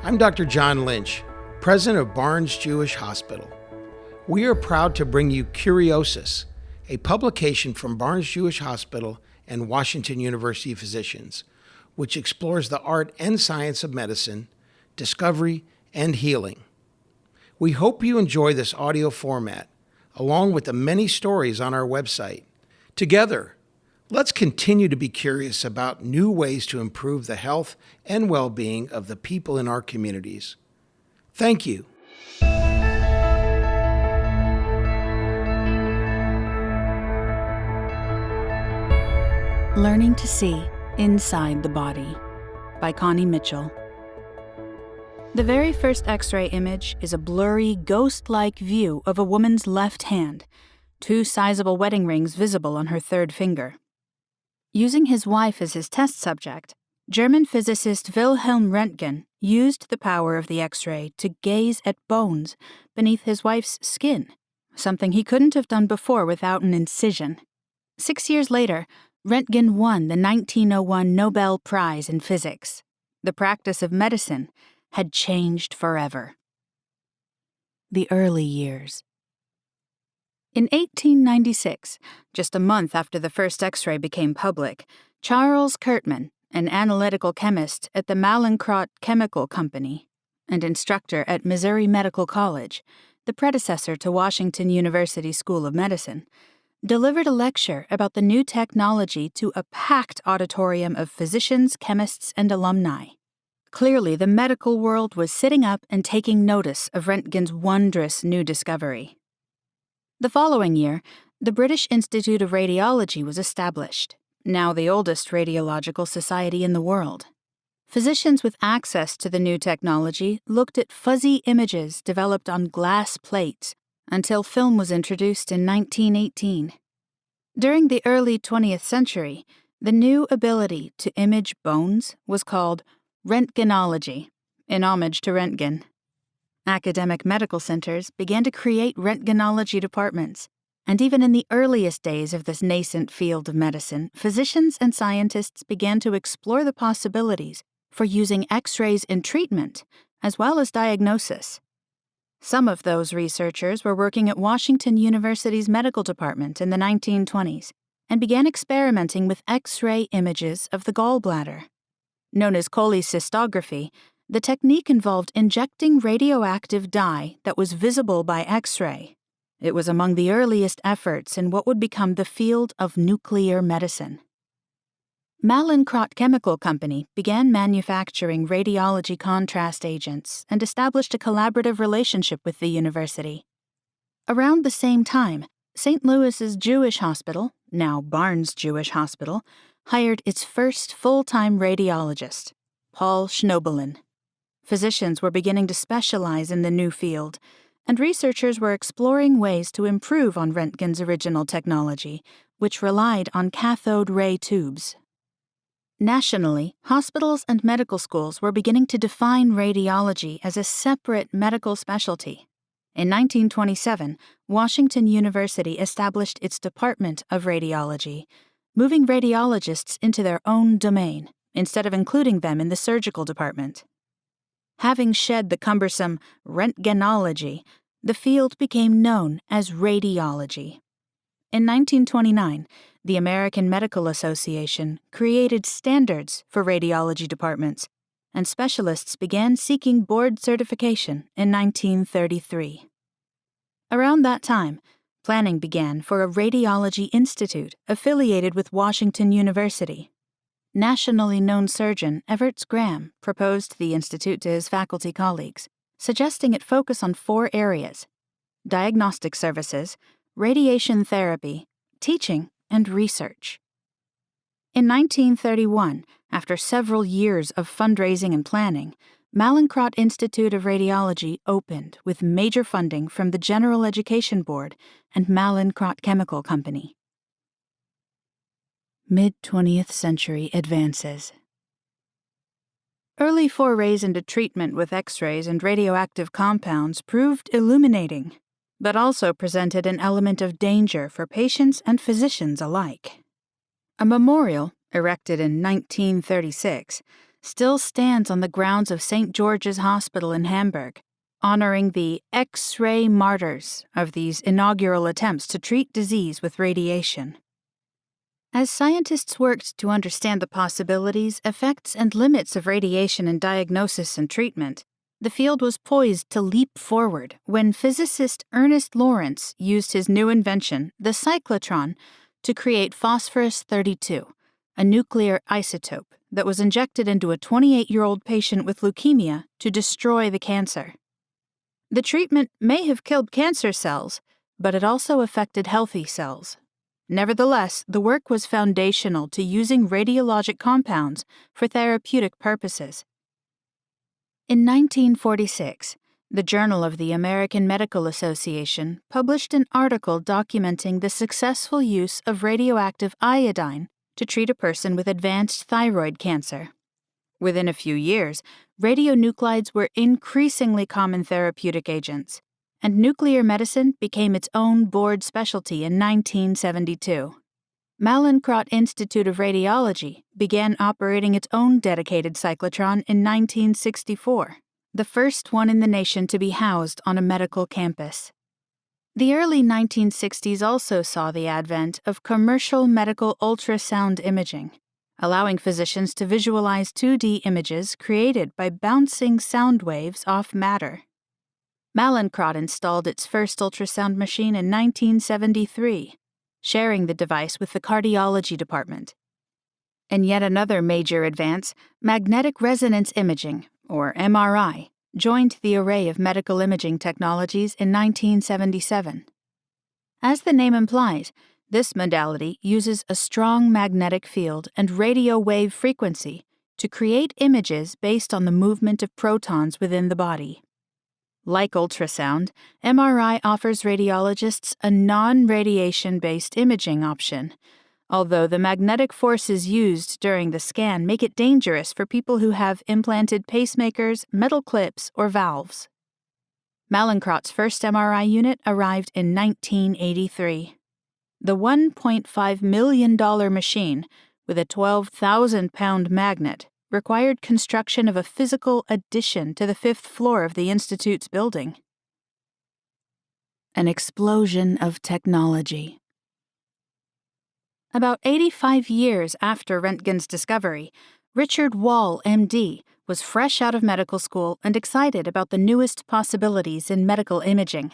I'm Dr. John Lynch, president of Barnes Jewish Hospital. We are proud to bring you CURIOSUS, a publication from Barnes Jewish Hospital and Washington University physicians, which explores the art and science of medicine, discovery, and healing. We hope you enjoy this audio format, along with the many stories on our website. Together, let's continue to be curious about new ways to improve the health and well-being of the people in our communities. Thank you. Learning to See Inside the Body by Connie Mitchell. The very first X-ray image is a blurry, ghost-like view of a woman's left hand, 2 sizable wedding rings visible on her third finger. Using his wife as his test subject, German physicist Wilhelm Röntgen used the power of the X-ray to gaze at bones beneath his wife's skin, something he couldn't have done before without an incision. 6 years later, Röntgen won the 1901 Nobel Prize in Physics. The practice of medicine had changed forever. The early years. In 1896, just a month after the first X-ray became public, Charles Kurtman, an analytical chemist at the Mallinckrodt Chemical Company and instructor at Missouri Medical College, the predecessor to Washington University School of Medicine, delivered a lecture about the new technology to a packed auditorium of physicians, chemists, and alumni. Clearly, the medical world was sitting up and taking notice of Röntgen's wondrous new discovery. The following year, the British Institute of Radiology was established, now the oldest radiological society in the world. Physicians with access to the new technology looked at fuzzy images developed on glass plates until film was introduced in 1918. During the early 20th century, the new ability to image bones was called Röntgenology, in homage to Röntgen. Academic medical centers began to create Röntgenology departments, and even in the earliest days of this nascent field of medicine, physicians and scientists began to explore the possibilities for using X-rays in treatment as well as diagnosis. Some of those researchers were working at Washington University's medical department in the 1920s and began experimenting with X-ray images of the gallbladder. Known as cholecystography, the technique involved injecting radioactive dye that was visible by X-ray. It was among the earliest efforts in what would become the field of nuclear medicine. Mallinckrodt Chemical Company began manufacturing radiology contrast agents and established a collaborative relationship with the university. Around the same time, St. Louis's Jewish Hospital, now Barnes Jewish Hospital, hired its first full-time radiologist, Paul Schnobelin. Physicians were beginning to specialize in the new field, and researchers were exploring ways to improve on Röntgen's original technology, which relied on cathode ray tubes. Nationally, hospitals and medical schools were beginning to define radiology as a separate medical specialty. In 1927, Washington University established its Department of Radiology, moving radiologists into their own domain, instead of including them in the surgical department. Having shed the cumbersome Röntgenology, the field became known as radiology. In 1929, the American Medical Association created standards for radiology departments, and specialists began seeking board certification in 1933. Around that time, planning began for a radiology institute affiliated with Washington University. Nationally known surgeon Everts Graham proposed the institute to his faculty colleagues, suggesting it focus on 4 areas: diagnostic services, radiation therapy, teaching, and research. In 1931, after several years of fundraising and planning, Mallinckrodt Institute of Radiology opened with major funding from the General Education Board and Mallinckrodt Chemical Company. Mid-20th century advances. Early forays into treatment with X-rays and radioactive compounds proved illuminating, but also presented an element of danger for patients and physicians alike. A memorial, erected in 1936, still stands on the grounds of St. George's Hospital in Hamburg, honoring the X-ray martyrs of these inaugural attempts to treat disease with radiation. As scientists worked to understand the possibilities, effects, and limits of radiation in diagnosis and treatment, the field was poised to leap forward when physicist Ernest Lawrence used his new invention, the cyclotron, to create phosphorus-32, a nuclear isotope that was injected into a 28-year-old patient with leukemia to destroy the cancer. The treatment may have killed cancer cells, but it also affected healthy cells. Nevertheless, the work was foundational to using radiologic compounds for therapeutic purposes. In 1946, the Journal of the American Medical Association published an article documenting the successful use of radioactive iodine to treat a person with advanced thyroid cancer. Within a few years, radionuclides were increasingly common therapeutic agents, and nuclear medicine became its own board specialty in 1972. Mallinckrodt Institute of Radiology began operating its own dedicated cyclotron in 1964, the first one in the nation to be housed on a medical campus. The early 1960s also saw the advent of commercial medical ultrasound imaging, allowing physicians to visualize 2D images created by bouncing sound waves off matter. Mallinckrodt installed its first ultrasound machine in 1973, sharing the device with the cardiology department. In yet another major advance, magnetic resonance imaging, or MRI, joined the array of medical imaging technologies in 1977. As the name implies, this modality uses a strong magnetic field and radio wave frequency to create images based on the movement of protons within the body. Like ultrasound, MRI offers radiologists a non-radiation-based imaging option, although the magnetic forces used during the scan make it dangerous for people who have implanted pacemakers, metal clips, or valves. Mallinckrodt's first MRI unit arrived in 1983. The $1.5 million machine, with a 12,000-pound magnet, required construction of a physical addition to the 5th floor of the Institute's building. An explosion of technology. About 85 years after Röntgen's discovery, Richard Wall, MD, was fresh out of medical school and excited about the newest possibilities in medical imaging.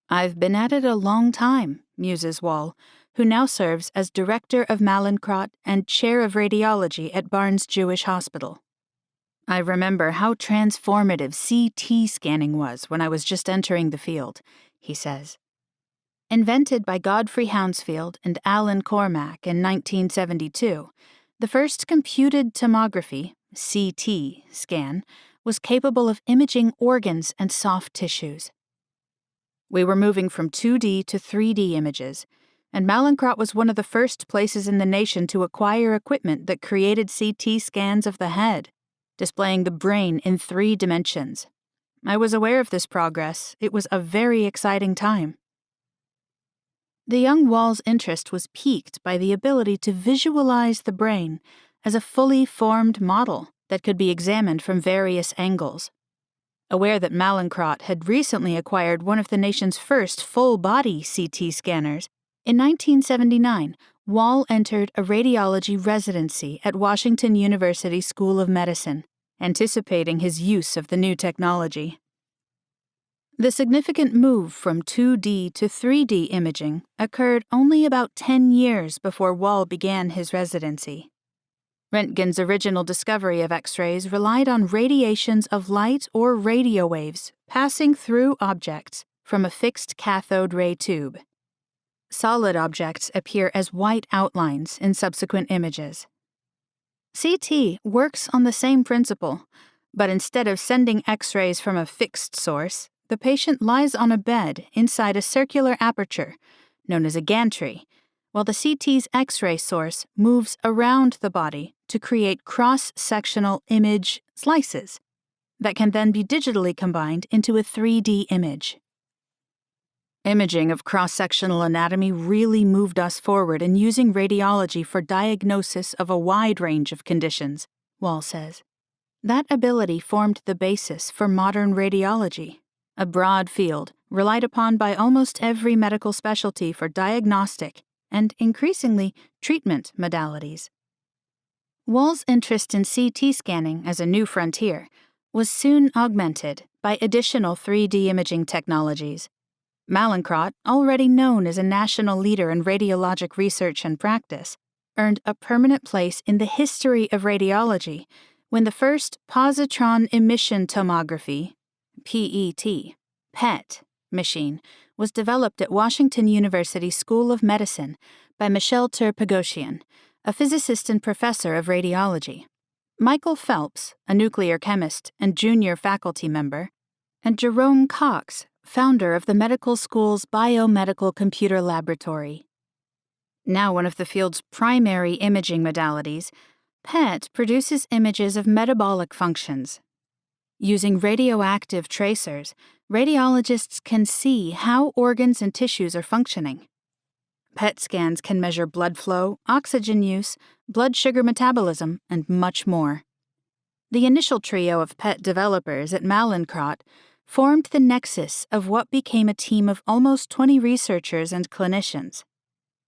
"I've been at it a long time," muses Wall, who now serves as director of Mallinckrodt and chair of radiology at Barnes-Jewish Hospital. "I remember how transformative CT scanning was when I was just entering the field," he says. Invented by Godfrey Hounsfield and Alan Cormack in 1972, the first computed tomography, CT, scan was capable of imaging organs and soft tissues. We were moving from 2D to 3D images, and Mallinckrodt was one of the first places in the nation to acquire equipment that created CT scans of the head, displaying the brain in 3 dimensions. I was aware of this progress. It was a very exciting time. The young Wall's interest was piqued by the ability to visualize the brain as a fully formed model that could be examined from various angles. Aware that Mallinckrodt had recently acquired one of the nation's first full-body CT scanners, in 1979, Wall entered a radiology residency at Washington University School of Medicine, anticipating his use of the new technology. The significant move from 2D to 3D imaging occurred only about 10 years before Wall began his residency. Röntgen's original discovery of X-rays relied on radiations of light or radio waves passing through objects from a fixed cathode ray tube. Solid objects appear as white outlines in subsequent images. CT works on the same principle, but instead of sending X-rays from a fixed source, the patient lies on a bed inside a circular aperture, known as a gantry, while the CT's X-ray source moves around the body to create cross-sectional image slices that can then be digitally combined into a 3D image. Imaging of cross-sectional anatomy really moved us forward in using radiology for diagnosis of a wide range of conditions, Wall says. That ability formed the basis for modern radiology, a broad field relied upon by almost every medical specialty for diagnostic and, increasingly, treatment modalities. Wall's interest in CT scanning as a new frontier was soon augmented by additional 3D imaging technologies. Mallinckrodt, already known as a national leader in radiologic research and practice, earned a permanent place in the history of radiology when the first positron emission tomography, PET machine was developed at Washington University School of Medicine by Michel Ter-Pagosian, a physicist and professor of radiology, Michael Phelps, a nuclear chemist and junior faculty member, and Jerome Cox, founder of the medical school's biomedical computer laboratory. Now one of the field's primary imaging modalities, PET produces images of metabolic functions. Using radioactive tracers, radiologists can see how organs and tissues are functioning. PET scans can measure blood flow, oxygen use, blood sugar metabolism, and much more. The initial trio of PET developers at Mallinckrodt formed the nexus of what became a team of almost 20 researchers and clinicians.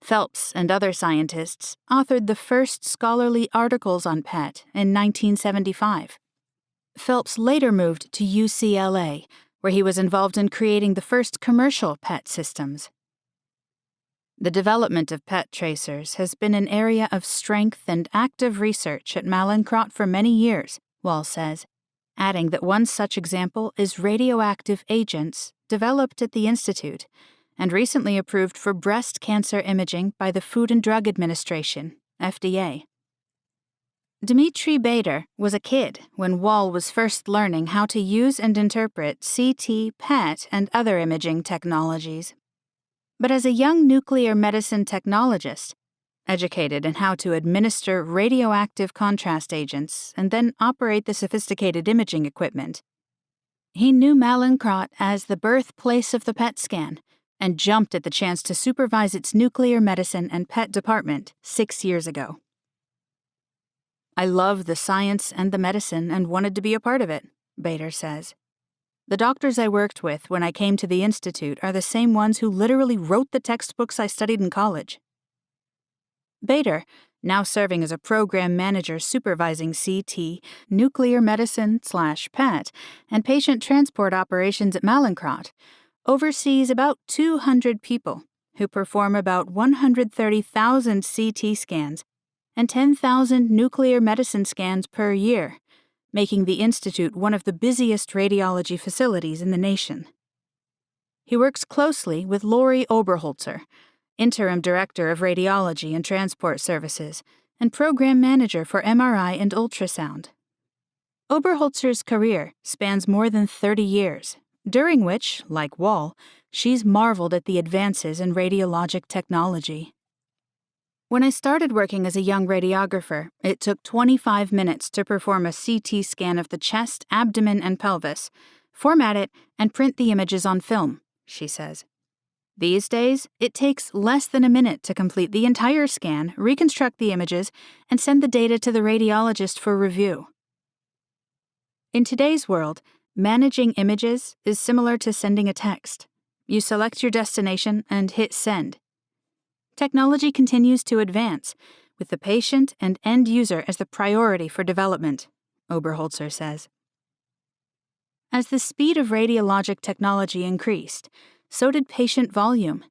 Phelps and other scientists authored the first scholarly articles on PET in 1975. Phelps later moved to UCLA, where he was involved in creating the first commercial PET systems. The development of PET tracers has been an area of strength and active research at Mallinckrodt for many years, Wall says, adding that one such example is radioactive agents developed at the Institute and recently approved for breast cancer imaging by the Food and Drug Administration, FDA. Dmitry Bader was a kid when Wall was first learning how to use and interpret CT, PET, and other imaging technologies. But as a young nuclear medicine technologist, educated in how to administer radioactive contrast agents and then operate the sophisticated imaging equipment, he knew Mallinckrodt as the birthplace of the PET scan and jumped at the chance to supervise its nuclear medicine and PET department 6 years ago. I love the science and the medicine and wanted to be a part of it, Bader says. The doctors I worked with when I came to the Institute are the same ones who literally wrote the textbooks I studied in college. Bader, now serving as a program manager supervising CT, nuclear medicine/PET, and patient transport operations at Mallinckrodt, oversees about 200 people who perform about 130,000 CT scans and 10,000 nuclear medicine scans per year, making the Institute one of the busiest radiology facilities in the nation. He works closely with Lori Oberholzer, Interim Director of Radiology and Transport Services and Program Manager for MRI and Ultrasound. Oberholzer's career spans more than 30 years, during which, like Wall, she's marveled at the advances in radiologic technology. When I started working as a young radiographer, it took 25 minutes to perform a CT scan of the chest, abdomen, and pelvis, format it, and print the images on film, she says. These days, it takes less than a minute to complete the entire scan, reconstruct the images, and send the data to the radiologist for review. In today's world, managing images is similar to sending a text. You select your destination and hit send. Technology continues to advance, with the patient and end user as the priority for development, Oberholzer says. As the speed of radiologic technology increased, so did patient volume.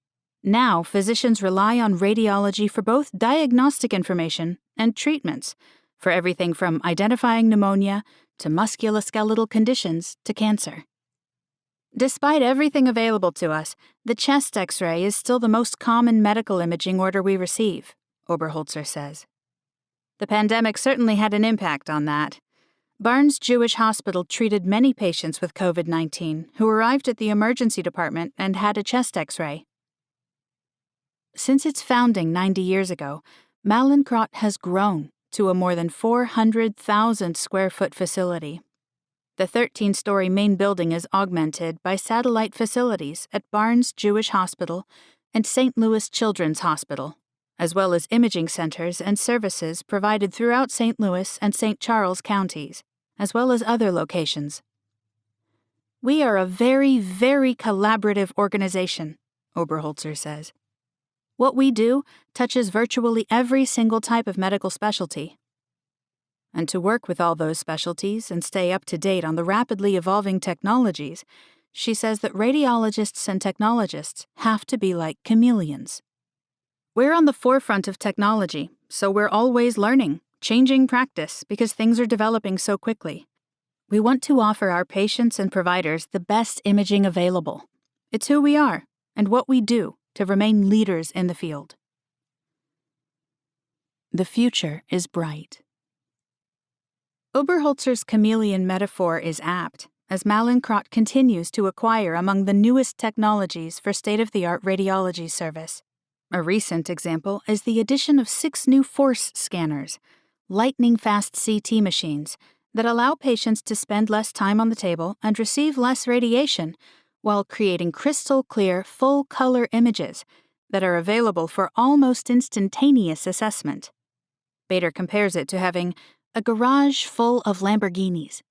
Now, physicians rely on radiology for both diagnostic information and treatments, for everything from identifying pneumonia to musculoskeletal conditions to cancer. Despite everything available to us, the chest X-ray is still the most common medical imaging order we receive, Oberholzer says. The pandemic certainly had an impact on that. Barnes Jewish Hospital treated many patients with COVID-19 who arrived at the emergency department and had a chest X-ray. Since its founding 90 years ago, Mallinckrodt has grown to a more than 400,000 square foot facility. The 13-story main building is augmented by satellite facilities at Barnes Jewish Hospital and St. Louis Children's Hospital, as well as imaging centers and services provided throughout St. Louis and St. Charles counties, as well as other locations. We are a very, very collaborative organization, Oberholzer says. What we do touches virtually every single type of medical specialty. And to work with all those specialties and stay up to date on the rapidly evolving technologies, she says that radiologists and technologists have to be like chameleons. We're on the forefront of technology, so we're always learning, changing practice because things are developing so quickly. We want to offer our patients and providers the best imaging available. It's who we are and what we do to remain leaders in the field. The future is bright. Oberholzer's chameleon metaphor is apt, as Mallinckrodt continues to acquire among the newest technologies for state-of-the-art radiology service. A recent example is the addition of 6 new force scanners, lightning-fast CT machines, that allow patients to spend less time on the table and receive less radiation, while creating crystal-clear, full-color images that are available for almost instantaneous assessment. Bader compares it to having a garage full of Lamborghinis.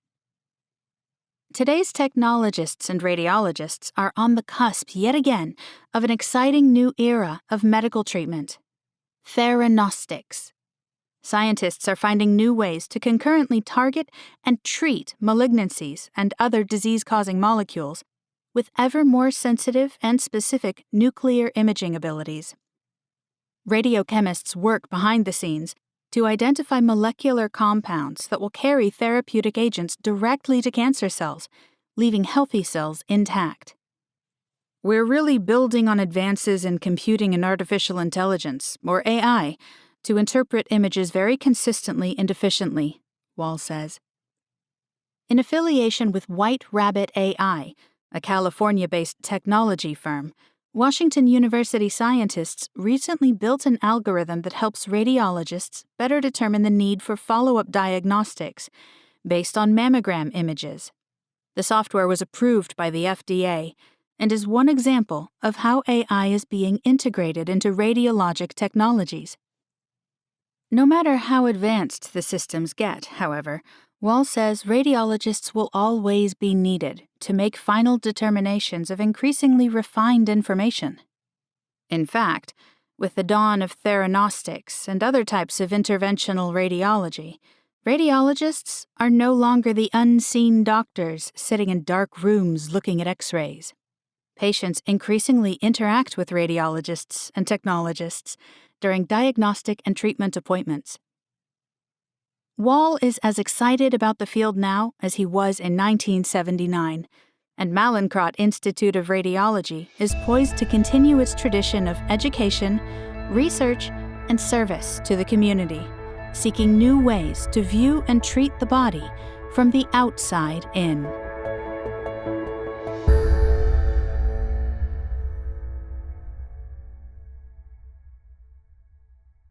Today's technologists and radiologists are on the cusp yet again of an exciting new era of medical treatment: theranostics. Scientists are finding new ways to concurrently target and treat malignancies and other disease-causing molecules with ever more sensitive and specific nuclear imaging abilities. Radiochemists work behind the scenes to identify molecular compounds that will carry therapeutic agents directly to cancer cells, leaving healthy cells intact. We're really building on advances in computing and artificial intelligence, or AI, to interpret images very consistently and efficiently, Wall says. In affiliation with White Rabbit AI, a California-based technology firm, Washington University scientists recently built an algorithm that helps radiologists better determine the need for follow-up diagnostics based on mammogram images. The software was approved by the FDA and is one example of how AI is being integrated into radiologic technologies. No matter how advanced the systems get, however, Wall says radiologists will always be needed to make final determinations of increasingly refined information. In fact, with the dawn of theranostics and other types of interventional radiology, radiologists are no longer the unseen doctors sitting in dark rooms looking at X-rays. Patients increasingly interact with radiologists and technologists during diagnostic and treatment appointments. Wall is as excited about the field now as he was in 1979, and Mallinckrodt Institute of Radiology is poised to continue its tradition of education, research, and service to the community, seeking new ways to view and treat the body from the outside in.